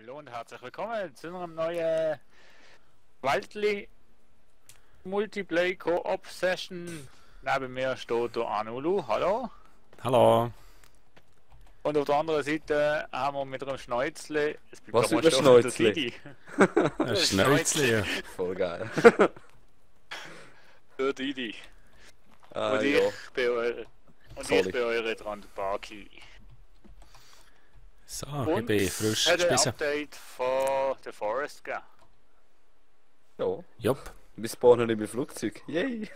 Hallo und herzlich willkommen zu einem neuen Waldli Multiplayer Co-op Session. Neben mir steht der Anulu, hallo. Hallo. Und auf der anderen Seite haben wir mit einem Schnäuzle, es bleibt Was aber über stehen, Schnäuzle? der Didi. Ein Schnäuzli. Voll geil. Der Didi. Ah, Und ja. ich bin eure, Sorry. eure dran Barki. So, Und ich bin frisch hat ein gespissen. Update von The Forest gegeben. Ja. Jupp. Wir spawnen nicht mit Flugzeug. Yay!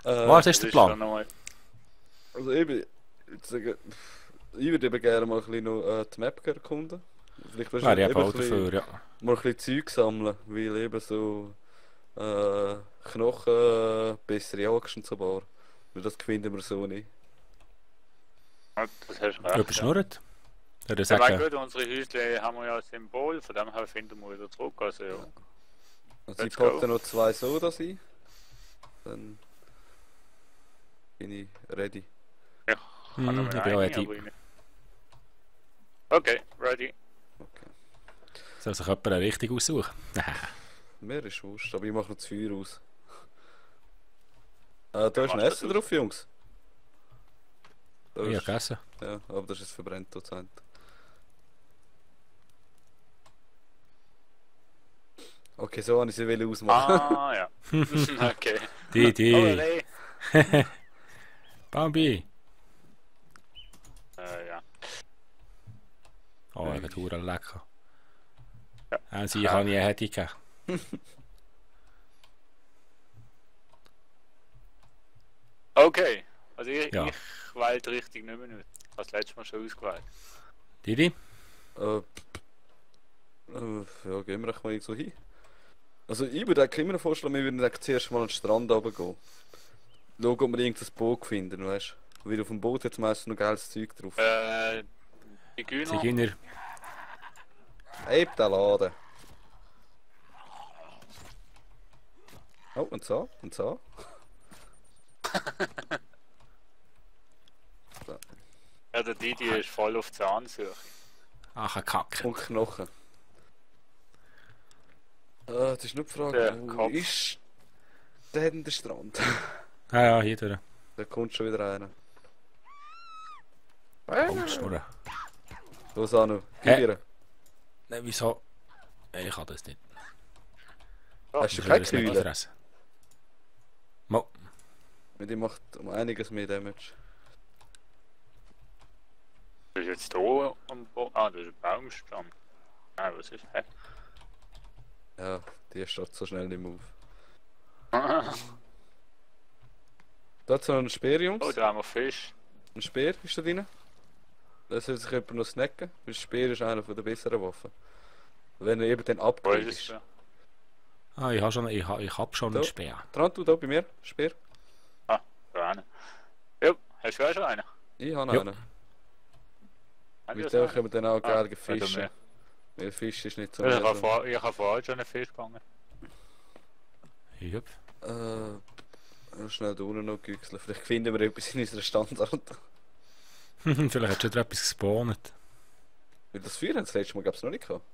Was ist der Das schon Plan? nochmal- Also ich würde sagen, ich würde eben gerne mal ein bisschen noch die Map erkunden. Vielleicht willst du Wäre ich eben eben auch ein bisschen, dafür, ja. mal ein bisschen Zeug sammeln, weil eben so Knochen, bessere Axt und so bar. Weil das finden wir so nicht. Ja, das hast du recht. Überschnurrt. Würde ich Ja, mein sagen. Gott, unsere Häusle haben wir ja ein Symbol, von dem her finden wir wieder zurück. Also, ja. Also ich Let's go. packe noch 2 Sodas ein. Dann bin ich ready. Ja, kann Mhm, noch ich mal bin auch rein, ready. aber ich nicht. Okay, ready. Okay. Soll sich jemand richtig aussuchen? Mir ist wurscht, aber ich mache noch das Feuer aus. Da ist ein machst das Essen aus. drauf, Jungs. Da Ich habe ist, gegessen. ja, aber das ist verbrennt Prozent. Okay, so habe ich sie wollen ausmachen. Ah, ja. Okay. Die. Olé. Bambi. Ja. Oh, er wird verdammt lecker. Ja. Sie kann ich hätte gegeben. Okay, also ich Ja. wähle richtig nicht mehr nicht. Ich habe das letzte Mal schon ausgewählt. Didi? Ja, gehen wir doch mal so hin. Also ich würde eigentlich immer vorschlagen, wir würden eigentlich zuerst mal an den Strand runtergehen. Schauen, ob wir irgendein Boot finden, weißt du? Weil auf dem Boot jetzt meistens noch geiles Zeug drauf. Die Güner. Zigeuner. Eben der Laden. Oh, und so, und so. Ja, der Didi ist voll auf Zahnsuche. Ach, ein Kacke. Und Knochen. Das ist nur die Frage, Der wo Kopf. ist denn der Strand? Ja, hier durch. Da kommt schon wieder einer. Kommst du nur. Los, Anu, Hä? gib ihr. Nein, wieso? Ich kann das nicht. Hast du Ich keine will es nicht Kühle? fressen. Mo. Die macht um einiges mehr Damage. Das ist jetzt hier am Boden. Ah, das ist ein Baumstamm. Ah, was ist das? Ja, die steht so schnell nicht mehr auf. Da hat noch einen Speer, Jungs. Oh, da haben wir Fisch. Ein Speer ist da drin. Da soll sich jemand noch snacken. Weil Speer ist einer der besseren Waffen. Wenn er eben dann Wo upgrade ist es? ist. da? Ah, ich hab schon Da. einen Speer. Dran, du da bei mir, Speer. Ah, da einer. Ja, hast du auch schon einen? Ich habe Jo. einen. Hast Mit du dem einen? können wir dann auch Ah, geil oder fischen. mehr. Weil Fisch ist nicht so Ich mehr habe so. vorher schon einen Fisch gefangen. Jupp. Schnell da unten noch güchseln. Vielleicht finden wir etwas in unserer Standort. Vielleicht hat schon wieder etwas gespawnt. Weil das Feuer haben das letzte Mal gab es noch nicht gehabt.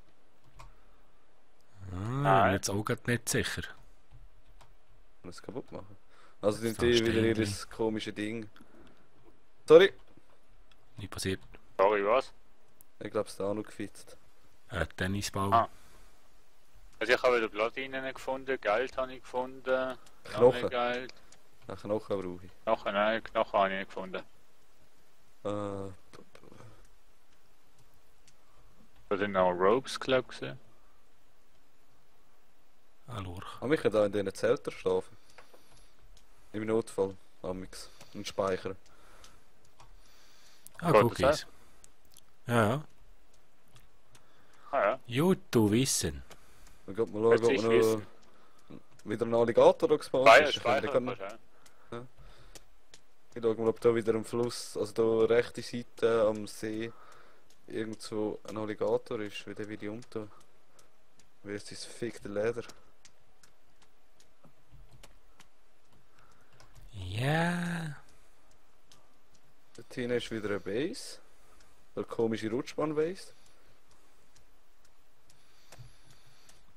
Ah, Nein. jetzt auch grad nicht sicher. Und es kaputt machen. Also sind So die stehen wieder die. ihr komische Ding. Sorry, Nicht passiert. Sorry, was? ich glaube es da auch noch gefitzt. Tennisball. Ah. Also ich habe wieder Platinen gefunden, Geld habe ich gefunden. Knochen. Noch mehr Geld. Nach Knochen brauche ich. Knochen, nein, Knochen habe ich nicht gefunden. Äh, Da sind noch Ropes, glaube ich. Ah, Lurch. aber wir können da in diesen Zeltern schlafen. Im Notfall, amix. Und speichern. Ah, Geht Cookies. das Ja. Ah ja, Oh, Gut zu wissen. Dann geht mal Jetzt schauen, ob ich wir noch wissen. wieder ein Alligator da gespawnt ist. Ich Speicher kann- kannst du auch. Ich schau mal, ob da wieder am Fluss, also da rechte Seite am See, irgendwo ein Alligator ist, wie der will ich umtun. Wie ist das fickte Leder? Ja. Dort hinten ist wieder eine Base. Eine komische Rutschbahn weisst.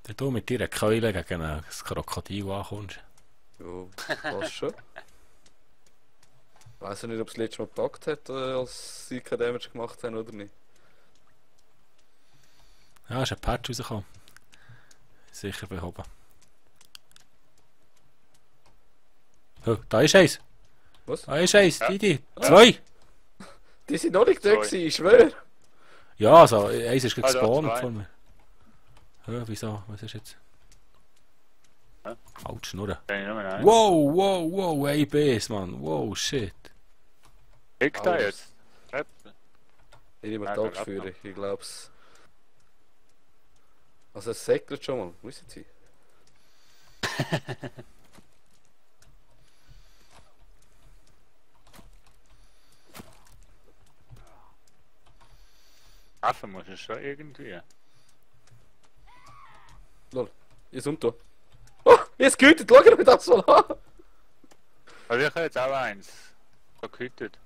Wenn du mit deiner Keule gegen ein Krokodil ankommst. Ja, passt schon. Ich weiß nicht, ob es das letzte Mal gepackt hat, als sie kein Damage gemacht haben oder nicht. Ja, ist ein Patch rausgekommen. Sicher behoben. Oh, da ist eins. Was? Da ist eins, Ja. Didi. Zwei. Die sind noch nicht da Sorry. gewesen, ich schwöre. Ja, also, eins ist Ah, da, gespawnt zwei. von mir. Ja, wieso? Was ist jetzt? Hä? Halt, Schnurren. Kann ich nur mehr ein. Wow, wow, wow, ein Base, Mann. Wow, shit. Kriegt er Alles. jetzt? Treppe. Ich nehme Nein, Tagsführer, ich glaub's. Also es säckelt schon mal, wissen Sie? Treffen muss es schon irgendwie. Jetzt unter. Oh, jetzt gehütet, schau mir das mal an! Also ich habe jetzt auch eins. Da gehütet.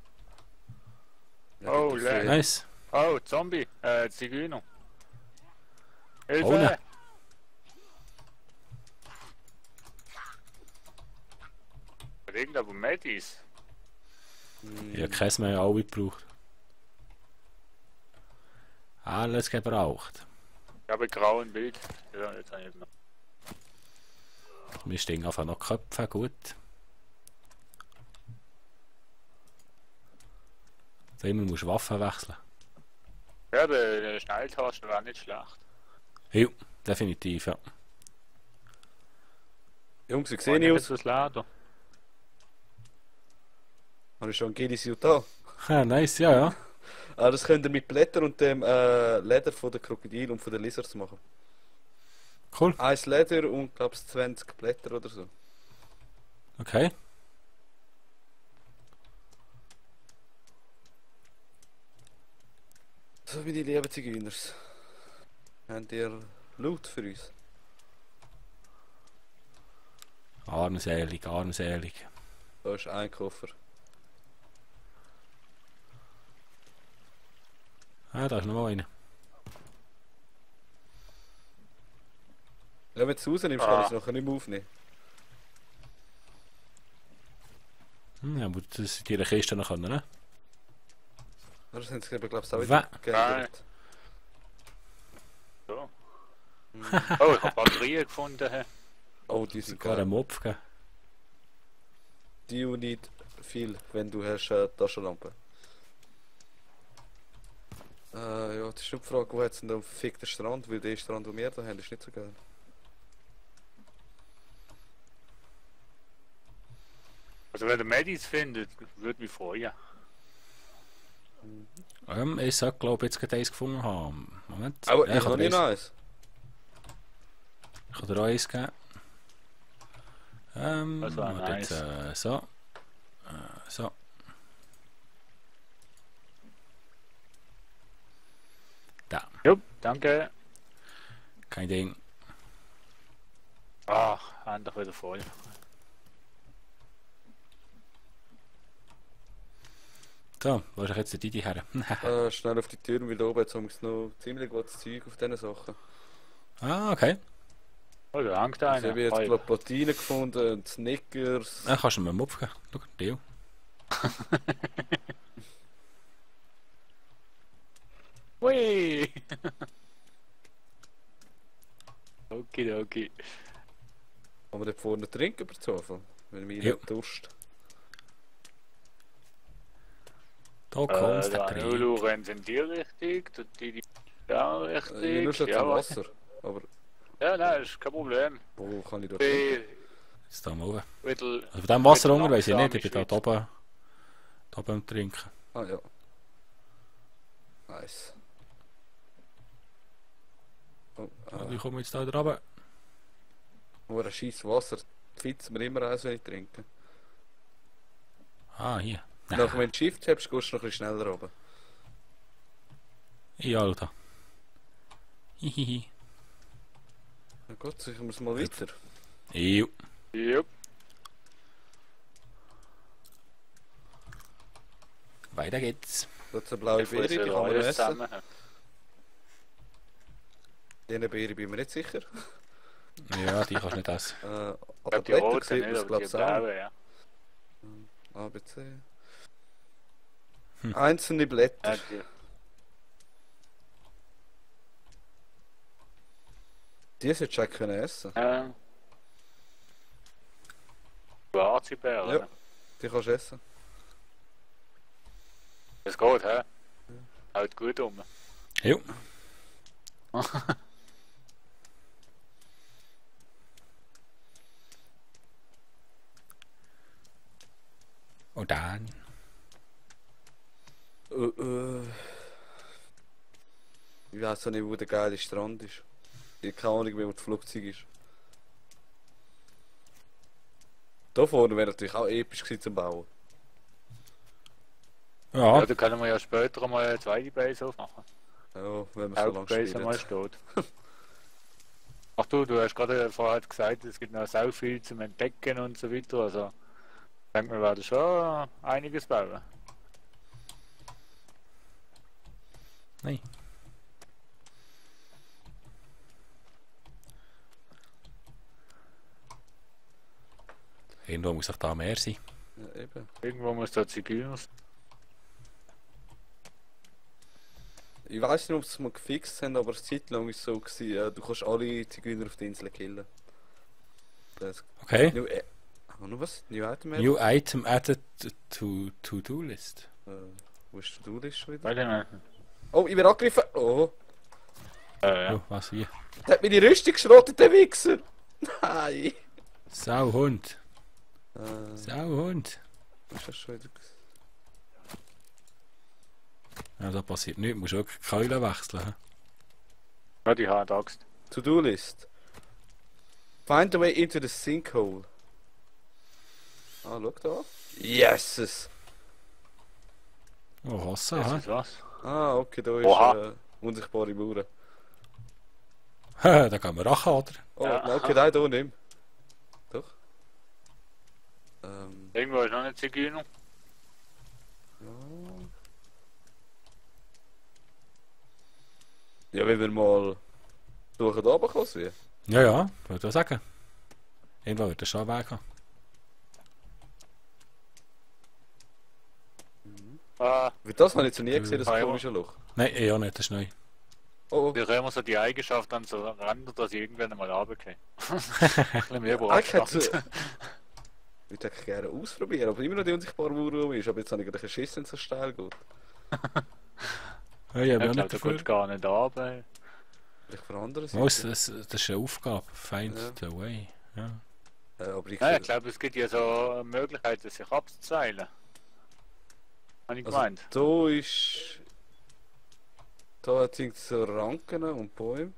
Ja, Oh, bitte leck. viel. Nice. Oh, Zombie. Zigeuner. Hilfe! Oh, ne. Regel aber Medis. Ich habe keins mehr alle gebraucht. Alles gebraucht. Ich habe ein grauen Bild. Ja, jetzt habe ich noch. Wir stehen einfach noch Köpfe, gut. So immer musst du Waffen wechseln. Ja, der Schnelltasten war nicht schlecht. Ja, definitiv, ja. Jungs, wie Sehe sehe ich aus? das Lader. Habe ich schon Gillisuit da? Ja, nice, ja, ja. Ah, das könnt ihr mit Blättern und dem Leder von der Krokodil und von den Lizards machen. Cool. 1 Leder und glaub's 20 Blätter oder so. Okay. So wie die lieben Zigeuners. Habt ihr Loot für uns? Armselig, armselig. Da ist ein Koffer. Ah, da ist noch mal einer. Ja, wenn du es rausnimmst, kann ich es nachher nicht mehr aufnehmen. Hm, ja, aber das in ihrer Kiste noch können, ne? Ja, das haben sie glaube ich auch Wa- wieder geändert. So. Hm. Oh, ich habe Batterien gefunden. Hä? Oh, die sind Sogar geil. einen Mopf gegeben. Die nicht viel, wenn du hast Taschenlampe. Ja, das ist nur die Frage, wo hat es denn den fickten Strand? Weil der Strand, den wir da haben, ist nicht so geil. Also wenn ihr Medis findet, würde mich freuen. Ich sag, glaube ich, jetzt gerade eins gefunden haben. Moment. Aber Ja, ich habe nicht noch eins. Ich kann dir auch eins geben. Das war warte nice. jetzt, so. So. Da. Jupp, danke. Kein Ding. Ach, endlich wieder voll. So, wo ist jetzt der Didi her? Schnell auf die Tür, weil da oben jetzt haben wir noch ziemlich gutes Zeug auf diesen Sachen. Ah, okay. Oh, da hängt Also ich einer. habe jetzt Oh, glaub, Platinen gefunden und Snickers. Dann kannst du mir einen Mopf geben. Schau, Deal. Hui! Okay. Kann man dort vorne trinken per Zufall? Wenn mir Ja. nicht Durst. Da kommst du, Da Krieg. Nulu rennt in die Richtung, die da Ich nur richtig. schon Ja, zum Wasser. Aber ja, nein, ist kein Problem. wo kann ich da Ich trinken? bin Jetzt da mal oben. wieder Also von dem Wasser Mit unten weiss ich nicht. Ich langsam bin in da oben. Da oben am Trinken. Ah ja. Nice. Oh, Wie komme ich jetzt da drüber? nur ein scheiß Wasser. Fitzt mir immer eins, wenn ich trinke. Ah, hier. Nachdem wenn du Shift hast, gehst du noch ein bisschen schneller runter. Ja, Alter. Hihihi. Na gut, sicher muss mal weiter. Jo. Jupp. Weiter geht's. Das ist eine blaue Ich Beere, die kann man alles essen. zusammen. Diese Beere bin ich mir nicht sicher. Ja, die kannst du nicht essen. An Ich der glaube, die Blätter roten sieht nicht, man es, aber glaube die ich, auch. blauen, ja. A, B, C. Einzelne Blätter. Ja, die, Die solltest du eigentlich können essen. schwarze Beeren. Ja. Die kannst du essen. Das geht, hä? Haut gut um. Jo. Und dann. Ich weiß auch nicht, wo der geile Strand ist. Ich habe keine Ahnung mehr, wo das Flugzeug ist. Da vorne wäre natürlich auch episch gewesen zum Bauen. Ja, Ja, da können wir ja später mal eine zweite Base aufmachen. Ja, wenn man so lange Hauptbase mal spielt. steht. Ach du hast gerade vorher gesagt, es gibt noch so viel zum Entdecken und so weiter. Also, ich denke, wir werden schon einiges bauen. nein. Irgendwo muss doch da mehr sein. Ja, eben. Irgendwo muss da Zigeuner. Ich weiß nicht, ob sie es mal gefixt haben, aber eine Zeit lang war es so, gewesen, du kannst alle Zigeuner auf der Insel killen. Das Okay. New, noch was? New Item? New item added to to-do list. Wo ist der Do-List schon wieder? Warte mal. Oh, ich werde angegriffen! Oh! Ja. Oh, was wie? Der hat meine Rüstung geschrottet, der Wichser! Nein! Sauhund. Was Sauhund. ist das schon wieder? Ja, da passiert nichts. Du musst wirklich die Keule wechseln. He? Ja, die harte Axt. To-Do-List. Find a way into the sinkhole. Ah, schau da. Yeses! Oh, Wasser, Das hä? ist was. Ah, okay, da Oha. ist unsichtbare Mauer. Da gehen wir rachen, oder? Oh, Ja. nein, okay, nein, da nicht. Doch. Irgendwo ist noch eine Zigeuner. Ja, wenn wir mal durch da oben kommen sehen. Ja, ja, würde ich sagen. Irgendwo wird er schon einen Weg haben. Ah, Weil das habe ich zu nie gesehen, das Ja. komische Loch. Nein, ja nicht, das ist neu. Oh, wir haben immer so die Eigenschaft dann so ran, dass ich irgendwann einmal runtergehe. Ein bisschen mehr eigentlich Abstand. ich würde eigentlich gerne ausprobieren, aber immer noch die unsichtbare Mauer rum ist. Aber jetzt habe ich gerade geschissen, wenn es so steil geht. Ja, ich habe Ich ja glaube, nicht da dafür. kommst du gar nicht runter. Vielleicht von anderen Oh, Seite. das ist eine Aufgabe. Find Ja. the way. Ja. Aber ich, Nein, ich glaube, es gibt ja so eine Möglichkeit, sich abzuzeilen. Habe ich also, gemeint. da ist... Da hat es so Ranken und Bäume.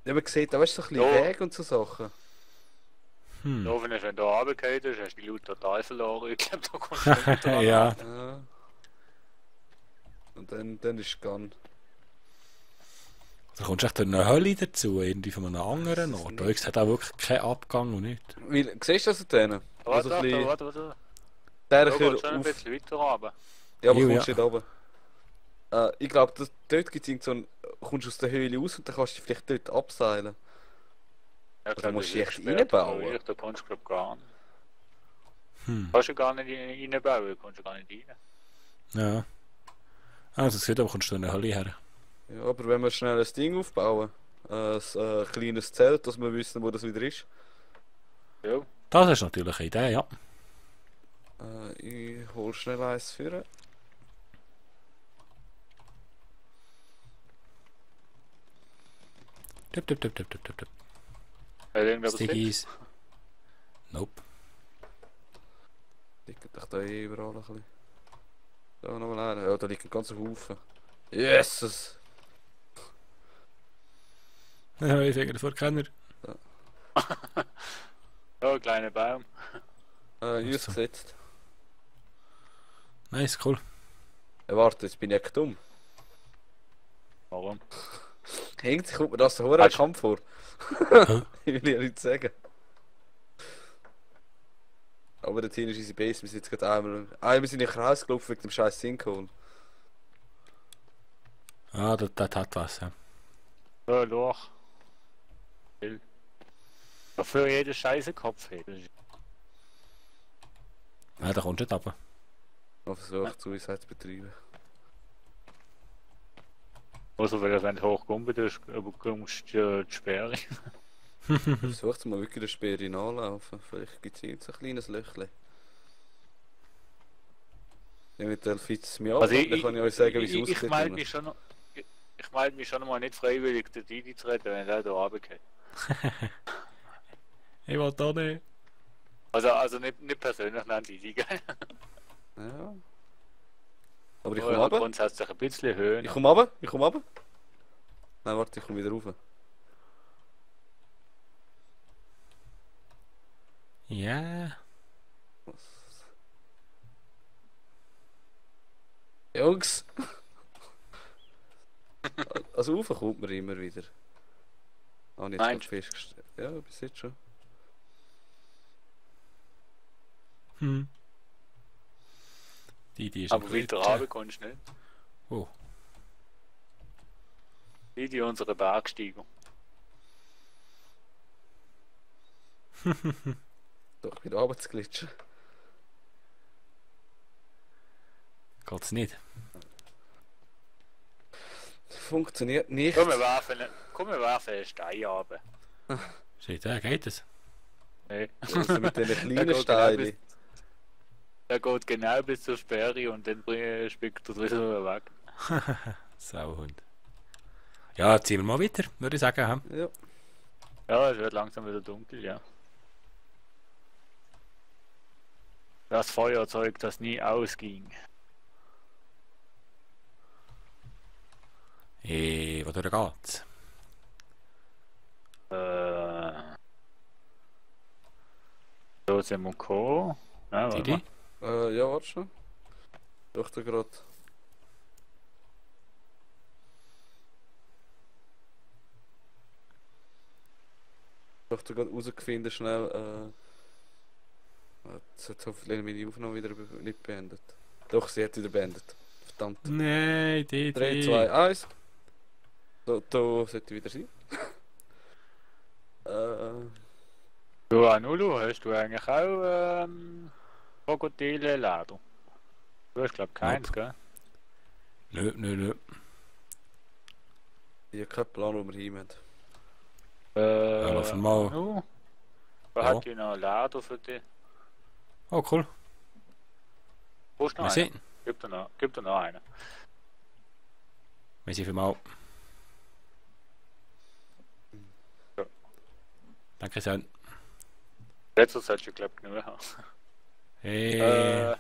Ja, man sieht, da weißt du, so ein bisschen Ja. Weg und so Sachen. Hm. Offen ist, wenn du runtergehst, hast du die Leute total verloren. Ich glaube, da kommst du nicht wieder ran. Ja. Ja. Und dann ist es gone. Da kommst du echt durch eine Hölle dazu, irgendwie von einem anderen Das ist Ort. nicht- Da hat auch wirklich keinen Abgang und nichts. Weil, siehst du das an denen? Warte, so ein bisschen warte. der Da Chör geht schon ein auf. bisschen weiter runter. Ja, aber Jo, kommst ja. nicht runter. Ich glaube, dort gibt es so ein... Kommst aus der Höhle raus und dann kannst du dich vielleicht dort abseilen. Ja, Da musst du das echt ist später reinbauen. möglich, da kannst du glaub gar nicht. Hm. Kannst du gar nicht reinbauen, kannst du gar nicht rein. Ja. Also, es sieht aber, kommst du in eine Hölle her. Ja, aber wenn wir schnell ein Ding aufbauen, ein kleines Zelt, dass wir wissen, wo das wieder ist. Ja, Das ist natürlich eine Idee, ja. Ich hol schnell eins für. Tipp, tipp, tipp, tipp, tipp, tipp, tipp. hat irgendwer das Licht? Stickies. Nope. Liegt doch da überall ein bisschen. Da nochmal einer. Ja, da liegt ein ganzer Haufen. Jesus! Ja, ich finde den Vorkenner. Ja, ein kleiner Baum. Ausgesetzt. Nice, cool. Warte, jetzt bin ich echt dumm. Warum? Irgendwie kommt mir das so ein Kampf vor. Ich will ja nichts sagen. Aber Aber dort hinten ist unsere Base, wir sind jetzt gerade einmal sind in den Kreis gelaufen wegen dem scheiß Sinkhole. Ah, das hat was, ja. Ja, Loch. Dafür jeder scheiße Kopf hat. Ja, da kommst du nicht runter. Auf versucht Suicide zu betreiben. Also wenn du hochkommen bist, bekommst du die Sperre. Versucht mal wirklich den Speer hinanlaufen. Vielleicht gibt es hier jetzt ein kleines Löchchen. Eventuell fitzt es mich ab, Also dann kann ich euch sagen, wie es ich aussieht. melde mich schon noch. Ich melde mich schon mal nicht freiwillig, den Didi zu retten, wenn der da runtergeht. Ich will da nicht. Also nicht persönlich, nein, Didi, gell? Ja. Aber ich Aber komme runter. grundsätzlich ein bisschen höher. Ich komme runter. Ich komme runter. Nein, warte, ich komme wieder rauf. Ja. Jungs! Also rauf kommt man immer wieder. Ah, nicht Meinst festgestellt. Ja, bis jetzt schon. Hm. Die ist Aber am weiter Glitschen. runter kommst du nicht. Oh. Didi, unsere Bergsteiger. Doch wieder runter zu glitschen. Geht's nicht? Funktioniert nicht. Komm, wir werfen einen Stein runter. Steht da, geht es? Nee. Also mit den Der kleinen geht genau Steinen. Der geht genau bis zur Sperre und dann spickt er drüber weg. Sauhund. Ja, ziehen wir mal weiter, würde ich sagen. Hm? Ja. Ja, es wird langsam wieder dunkel, ja. Das Feuerzeug, das nie ausging. Wodurch geht's? So sind wir gekommen. Ja, warte Didi? mal. Ja, warte schon. Doch da gerade. Doch da gerade rausgefunden schnell. Jetzt hat hoffentlich meine Aufnahme wieder nicht beendet. Doch, sie hat wieder beendet. Verdammt. Nein, Didi. 3, 2, 1. Da sollte wieder sein. Du, Anulu, hast du eigentlich auch Krokodile-Leder? Du hast glaub keins, gell? Nö. Ich habe keinen Plan, wo wir hin müssen. Ja, laufen mal. Anu, wer Ja. hat hier noch Leder für dich? Oh, cool. Brauchst du noch Wir einen? sind. Gib dir noch einen. Wir sind für mal. Ja. Danke schön. Letzter solltest du glaub ich genug haben. Hey.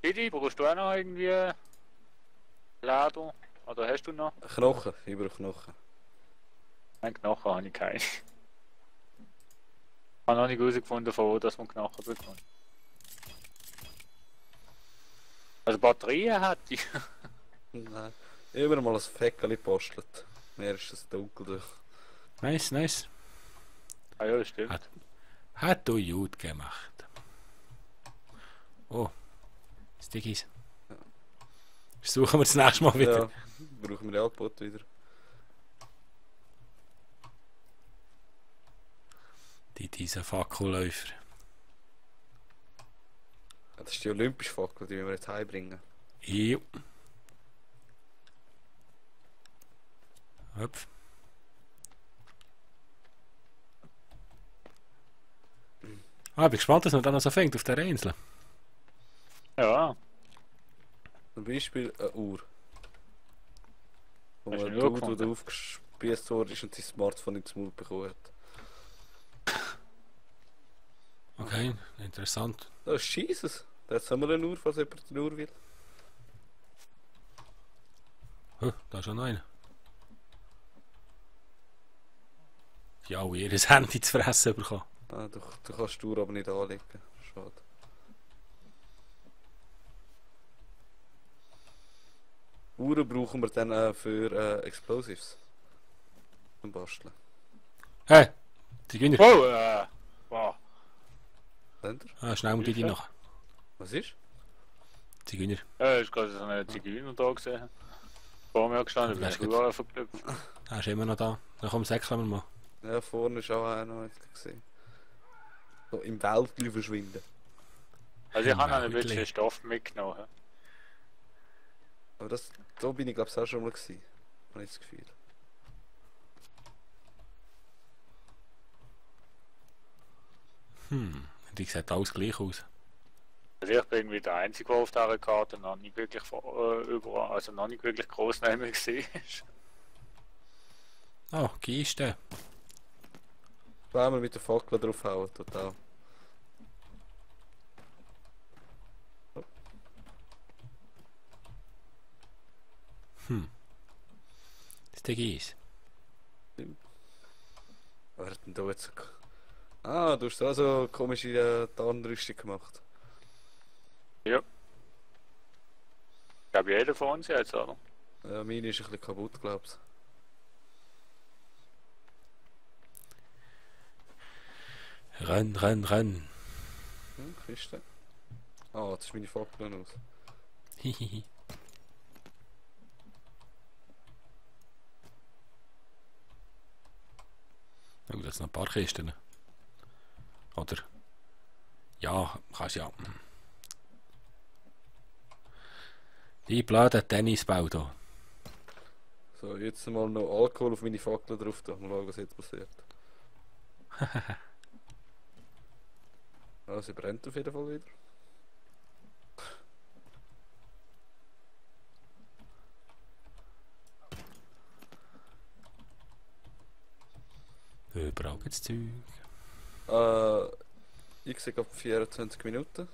Didi, brauchst du auch noch irgendwie Leder? Oder hast du noch? Knochen, ich brauche Knochen. Nein, Knochen habe ich keine. Ich habe noch nicht herausgefunden, von wo dass man Knochen bekommt. Also Batterien hat die. Nein. Ich habe mir mal ein Fäckchen gebastelt. Mehr ist es dunkel durch. Nice. Ah ja, das stimmt. Hat du gut gemacht. Oh. Stickies. Ja. Suchen wir das nächste Mal wieder. Ja, brauchen wir den Output wieder. Dieser Fackelläufer. Ja, das ist die olympische Fackel, die wir jetzt heimbringen. Jo. Hüpf. Ah, bin gespannt, dass man dann noch so fängt auf der Insel. Ja, Zum Beispiel eine Uhr. Wo Hast du man eine Uhr tut, wo gefunden? der aufgespießt worden ist und sein Smartphone ins Maul bekommen hat. Okay, interessant. Das ist Jesus. Jetzt haben wir eine Uhr, falls jemand eine Uhr will. Da ist schon noch einer. Die alle ihr Handy zu fressen bekommen. Ah, du kannst die Uhr aber nicht anlegen. Schade. Uhren brauchen wir dann für Explosives. Zum Basteln. Hey! Die Günder! oh, wow. Länder? Ah, schnell mal die nach. Was ist? Zigeuner. Ja, ich habe gerade so einen Zigeuner da gesehen. Vor mir gestanden, bin Das ich ist überall verblüfft. Er ist immer noch da. Dann komm, säckeln wir mal. Ja, vorne ist auch einer, jetzt gesehen. So im Wäldchen verschwinden. Also ich habe noch ein Wäldli. bisschen Stoff mitgenommen. Aber das, da bin ich glaube ich auch schon mal gewesen. Habe ich das Gefühl. Die sieht alles gleich aus. Also ich bin irgendwie der Einzige, der auf dieser Karte noch nicht wirklich überall, also noch nicht wirklich gross neben mir gesehen ist. Oh, Kiste. Zweimal mit der Fackel draufhauen, total. Das ist der Gies. Wer hat denn da jetzt... Ah, du hast da so komische Tarnrüstung gemacht. Ja. Ich glaube jeder von uns jetzt, oder? Ja, meine ist ein bisschen kaputt, glaubst Renn, renn, renn. du? Kiste. Ah, jetzt ist meine Fackel aus. Hihihi. Oh, das sind noch ein paar Kisten. Oder? Ja, kannst ja. Die blöden Tennisball da. So, jetzt mal noch Alkohol auf meine Fackel drauf tun. Mal schauen, was jetzt passiert. Ah, sie brennt auf jeden Fall wieder. Überall gibt's Zeug. Ich sehe gerade 24 Minuten.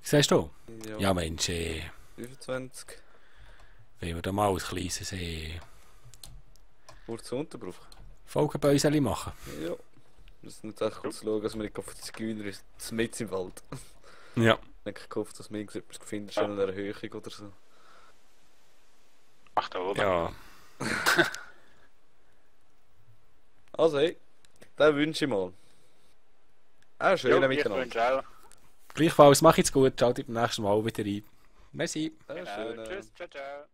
Siehst du? Ja, Ja, Mensch, 25. wenn wir da mal ein kleines Kurz Unterbruch. Folgenbäuseli machen. Ja. Wir müssen jetzt echt kurz schauen, dass wir nicht auf die Zigeuner ist. Mitten im Wald. Ja. Ich habe gehofft, dass wir irgendetwas finden, schon eine Erhöhung oder so. Ach da oben. Ja. Also hey, den wünsche ich mal. Schön Ich miteinander. wünsche auch. Gleichfalls, mach jetzt gut. Schaut beim nächsten Mal wieder rein. Merci. Schön. Tschüss, ciao, ciao.